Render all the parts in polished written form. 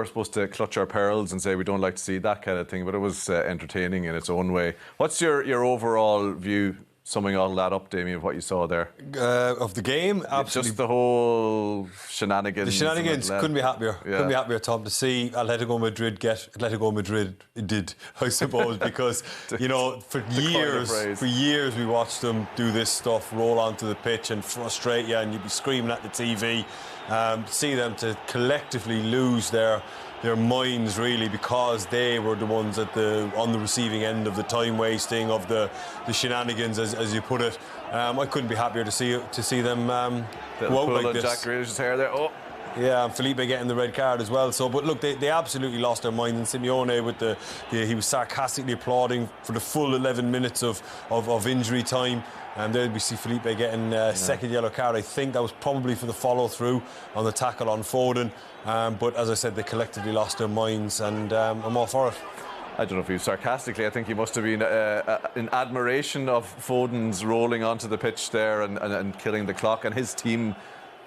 we're supposed to clutch our pearls and say we don't like to see that kind of thing, but it was entertaining in its own way. What's your overall view, summing all that up, Damien, of what you saw there? Of the game? Absolutely. Just the whole shenanigans. The shenanigans, couldn't be happier. Yeah. Couldn't be happier, Tom, to see Atletico Madrid get Atletico Madrid did, I suppose, because, you know, for years we watched them do this stuff, roll onto the pitch and frustrate you, and you'd be screaming at the TV. See them to collectively lose their minds, really, because they were the ones on the receiving end of the time wasting, of the shenanigans, as you put it. I couldn't be happier to see them go out like this. Jack Grealish's hair there. Oh. Yeah, and Felipe getting the red card as well. So, but look, they absolutely lost their mind. And Simeone with he was sarcastically applauding for the full 11 minutes of injury time. And there we see Felipe getting second yellow card. I think that was probably for the follow-through on the tackle on Foden. But as I said, they collectively lost their minds, and I'm all for it. I don't know if he was sarcastically. I think he must have been in admiration of Foden's rolling onto the pitch there and killing the clock. And his team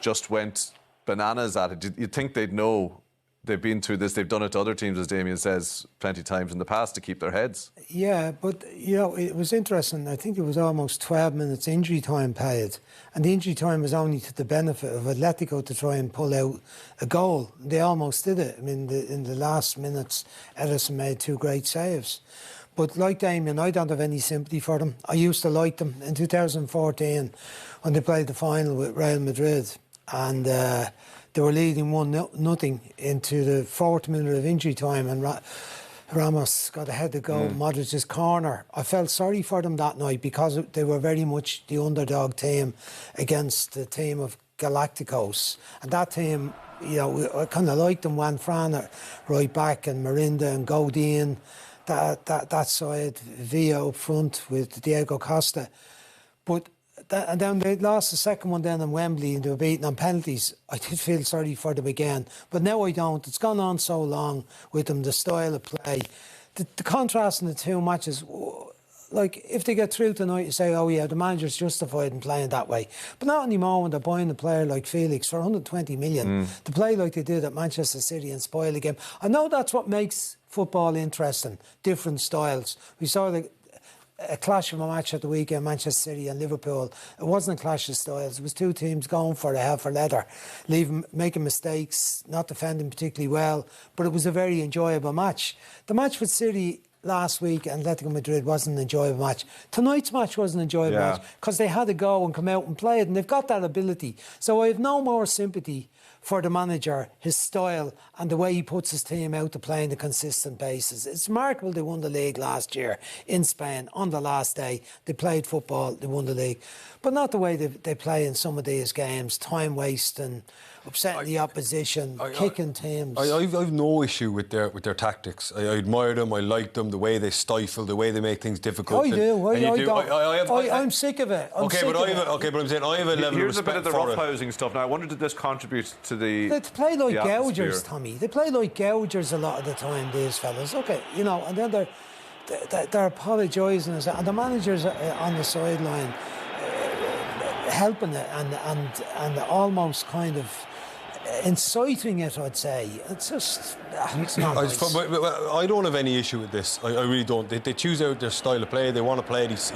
just went bananas at it. You'd think they'd know. They've been through this. They've done it to other teams, as Damien says, plenty of times in the past, to keep their heads. Yeah, but, you know, it was interesting. I think it was almost 12 minutes injury time paid. And the injury time was only to the benefit of Atletico to try and pull out a goal. They almost did it. I mean, in the last minutes, Edison made 2 great saves. But like Damien, I don't have any sympathy for them. I used to like them in 2014 when they played the final with Real Madrid. And they were leading 1-0 into the 4th minute of injury time, and Ramos got ahead to goal, Modric's corner. I felt sorry for them that night because they were very much the underdog team against the team of Galacticos. And that team, you know, I kind of liked them. Juan Fran right back, and Marinda and Godin, that side, Villa up front with Diego Costa. But and then they lost the second one then in Wembley, and they were beaten on penalties. I did feel sorry for them again, but now I don't. It's gone on so long with them, the style of play. The contrast in the 2 matches, like if they get through tonight, you say, oh yeah, the manager's justified in playing that way. But not anymore when they're buying a player like Felix for 120 million to play like they did at Manchester City and spoil the game. I know that's what makes football interesting, different styles. We saw a clash of a match at the weekend, Manchester City and Liverpool. It wasn't a clash of styles. It was 2 teams going for the hell for leather, making mistakes, not defending particularly well. But it was a very enjoyable match. The match with City last week and Atletico Madrid wasn't an enjoyable match. Tonight's match wasn't an enjoyable match because they had to go and come out and play it, and they've got that ability. So I have no more sympathy for the manager, his style and the way he puts his team out to play on a consistent basis. It's remarkable they won the league last year in Spain on the last day. They played football, they won the league. But not the way they play in some of these games, time wasting, upsetting the opposition, kicking teams. I've no issue with their tactics. I admire them, I like them, the way they stifle, the way they make things difficult. I do. I'm sick of it. But I'm saying I have a level of respect for it. Here's a bit of the roughhousing stuff. Now, I wonder, did this contribute to the They play like atmosphere? gougers, Tommy. They play like gougers a lot of the time, these fellas. Okay, you know, and then they're apologising, and the manager's on the sideline helping it and almost kind of inciting it, I'd say. It's just it's not nice. I don't have any issue with this. I really don't. They choose out their style of play. They want to play it.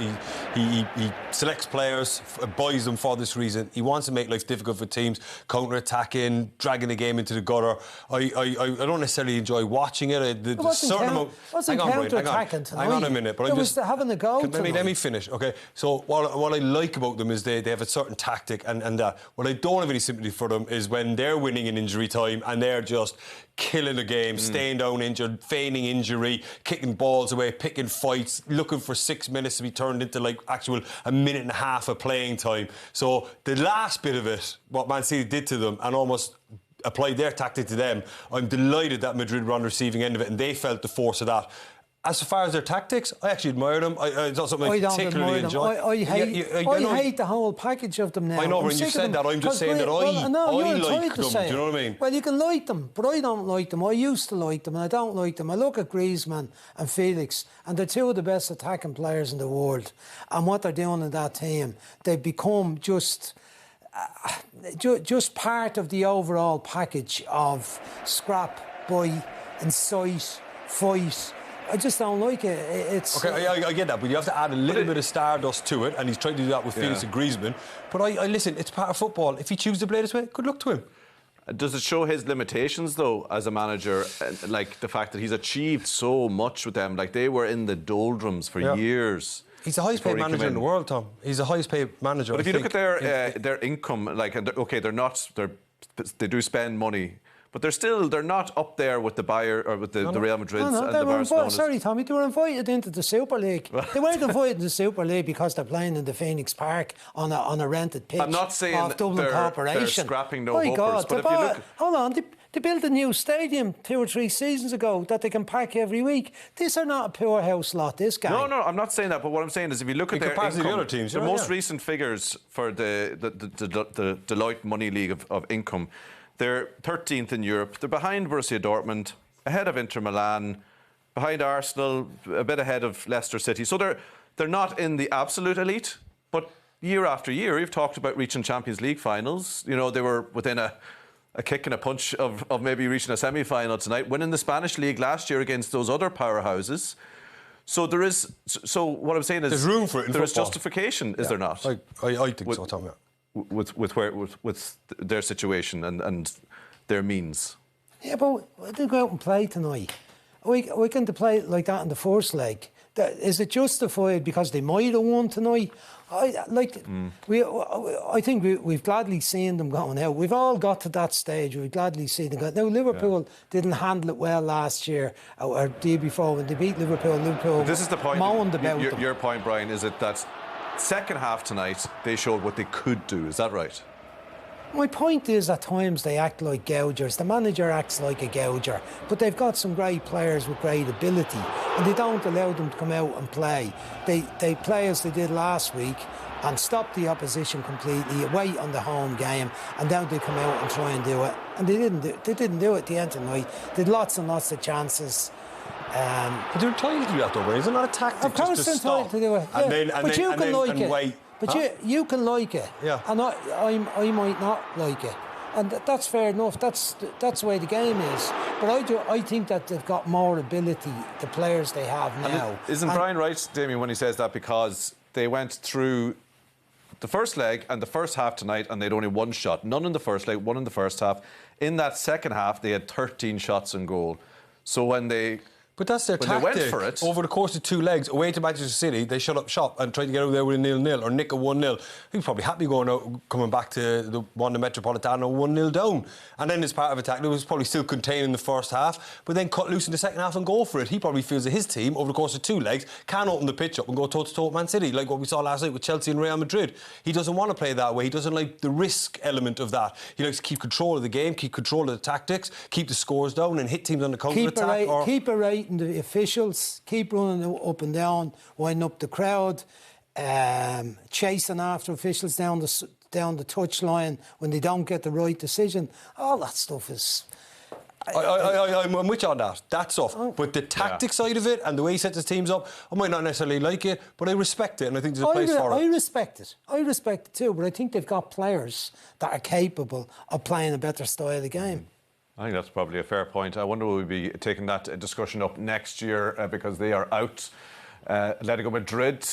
He selects players, buys them for this reason. He wants to make life difficult for teams, counter-attacking, dragging the game into the gutter. I don't necessarily enjoy watching it. It wasn't counter-attacking tonight. Hang on a minute. But it was having a go tonight. Let me finish, okay? So what I like about them is they have a certain tactic, and what I don't have any sympathy for them is when they're winning in injury time and they're just killing the game, staying down injured, feigning injury, kicking balls away, picking fights, looking for 6 minutes to be turned into like actual a minute and a half of playing time. So the last bit of it, what Man City did to them and almost applied their tactic to them, I'm delighted that Madrid were on the receiving end of it and they felt the force of that. As far as their tactics, I actually admire them. It's not something I particularly enjoy. I hate the whole package of them now. I know, when you said that, I'm just saying that I like them. Do you know what I mean? Well, you can like them, but I don't like them. I used to like them, and I don't like them. I look at Griezmann and Felix, and they're 2 of the best attacking players in the world. And what they're doing in that team, they've become just part of the overall package of scrap, by, incite, fight. I just don't like it. It's okay, I get that, but you have to add a little bit of stardust to it, and he's trying to do that with Felix and Griezmann. But I listen, it's part of football. If he chooses to play this way, good luck to him. Does it show his limitations, though, as a manager? Like the fact that he's achieved so much with them. Like they were in the doldrums for years. He's the highest paid manager in the world, Tom. He's the highest paid manager. But if you look at their income, like, okay, they do spend money, but they're not up there with the Bayern or with the Real Madrids and the Barcelonas. Sorry, Tommy, they were invited into the Super League. They weren't invited into the Super League because they're playing in the Phoenix Park on a rented pitch. I'm not saying off Dublin Corporation. They're scrapping no My hoppers, God, but if you look... Hold on, they built a new stadium 2 or 3 seasons ago that they can pack every week. These are not a powerhouse lot, this guy. No, I'm not saying that, but what I'm saying is if you look at their income, the other teams, the most recent figures for the Deloitte Money League of income, they're 13th in Europe. They're behind Borussia Dortmund, ahead of Inter Milan, behind Arsenal, a bit ahead of Leicester City. So they're not in the absolute elite, but year after year, you've talked about reaching Champions League finals. You know, they were within a kick and a punch of maybe reaching a semi-final tonight, winning the Spanish League last year against those other powerhouses. So there is. So what I'm saying is, there's room for it in there is football. Justification, is there not? I think so, Tom. With their situation and their means. Yeah, but we didn't go out and play tonight. We can play like that in the first leg. Is it justified because they might have won tonight? I think we've gladly seen them going out. We've all got to that stage. We've gladly seen them go. Now Liverpool didn't handle it well last year or the year before when they beat Liverpool. This is the point. Moaned about them. Your point, Brian, is it that second half tonight they showed what they could do? Is that right? My point is, at times they act like gougers. The manager acts like a gouger, but they've got some great players with great ability, and they don't allow them to come out and play. They play as they did last week and stop the opposition completely, wait on the home game, and then they come out and try and do it. And they didn't do it at the end of the night. They had lots and lots of chances. But they're entitled to do that, though, right? Is it not a tactic? Of course they're entitled to do it. Yeah. But you can like it. Wait. But you can like it, yeah. And I might not like it, and that's fair enough. That's the way the game is. But I think that they've got more ability, the players they have now. Isn't Brian right, Damien, when he says that, because they went through the first leg and the first half tonight and they'd only one shot, none in the first leg, one in the first half. In that second half, they had 13 shots on goal. So when they... But that's their tactic. They went for it. Over the course of 2 legs, away to Manchester City, they shut up shop and tried to get over there with a 0-0 or nick a 1-0. He was probably happy coming back to the Wanda Metropolitano 1-0 down. And then as part of attack, it was probably still contained in the first half, but then cut loose in the second half and go for it. He probably feels that his team, over the course of 2 legs, can open the pitch up and go toe-to-toe with Man City, like what we saw last night with Chelsea and Real Madrid. He doesn't want to play that way. He doesn't like the risk element of that. He likes to keep control of the game, keep control of the tactics, keep the scores down and hit teams on the counter-attack. Keep berating the officials. Keep running up and down, winding up the crowd, chasing after officials down the touchline when they don't get the right decision. All that stuff is... I'm with you on that stuff. But the tactic side of it and the way he sets his teams up, I might not necessarily like it, but I respect it, and I think there's a place for it. I respect it too, but I think they've got players that are capable of playing a better style of game. I think that's probably a fair point. I wonder will we be taking that discussion up next year because they are out. Atletico Madrid